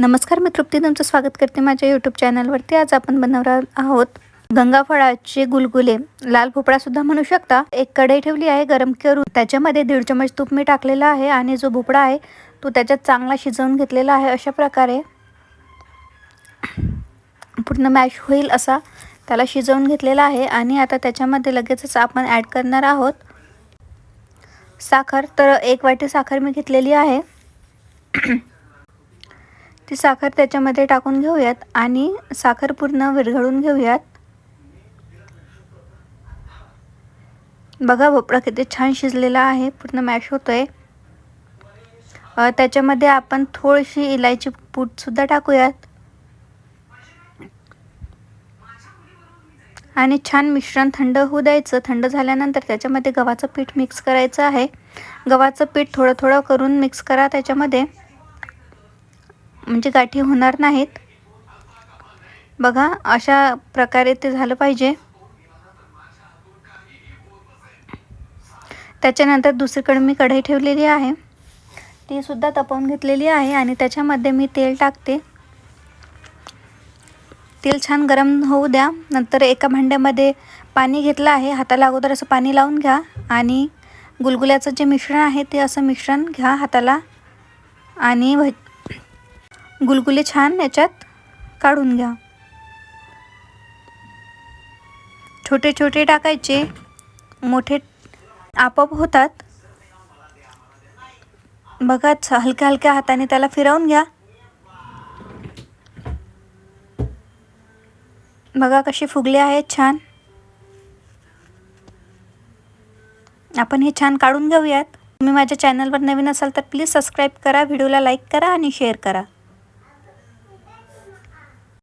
नमस्कार, मी तृप्ती तुमचं स्वागत करते माझ्या यूट्यूब चॅनलवरती। आज आपण बनवणार आहोत गंगाफळाचे गुलगुले, लाल भोपळासुद्धा म्हणू शकता। एक कढई ठेवली आहे गरम करून, त्याच्यामध्ये 1.5 चमच तूप मी टाकलेला आहे आणि जो भोपळा आहे तो त्याच्यात चांगला शिजवून घेतलेला आहे। अशा प्रकारे पूर्ण मॅश होईल असा त्याला शिजवून घेतलेला आहे। आणि आता त्याच्यामध्ये लगेचच आपण ॲड करणार आहोत साखर। तर 1 वाटी साखर मी घेतलेली आहे। ती साखर त्याच्यामध्ये टाकून घेऊयात आणि साखर पूर्ण विरघळून घेऊयात। बघा भोपळा किती छान शिजलेला आहे, पूर्ण मॅश होतोय। त्याच्यामध्ये आपण थोडीशी इलायची पूड सुद्धा टाकूयात आणि छान मिश्रण थंड होऊ द्यायचं। थंड झाल्यानंतर त्याच्यामध्ये गव्हाचं पीठ मिक्स करायचं आहे। गव्हाचं पीठ थोडं थोडं करून मिक्स करा त्याच्यामध्ये, म्हणजे गाठी होणार नाहीत। बघा अशा प्रकारे ते झालं पाहिजे। त्याच्यानंतर दुसरीकडे मी कढई ठेवलेली आहे, ती सुद्धा तापवून घेतलेली आहे आणि त्याच्यामध्ये मी तेल टाकते। तेल छान गरम होऊ द्या। नंतर एका भांड्यामध्ये पाणी घेतलं आहे, हाताला अगोदर असं पाणी लावून घ्या आणि गुलगुल्याचं जे मिश्रण आहे ते असं मिश्रण घ्या हाताला आणि गुलगुले छान याच्यात काढून घ्या। छोटे छोटे टाकायचे, मोठे आपोआप होतात। बघा हलक्या हलक्या हाताने त्याला फिरवून घ्या। बघा कसे फुगले आहेत छान। आपण हे छान काढून घेऊयात। तुम्ही माझ्या चॅनलवर नवीन असाल तर प्लीज सबस्क्राईब करा, व्हिडिओला लाईक करा आणि शेअर करा।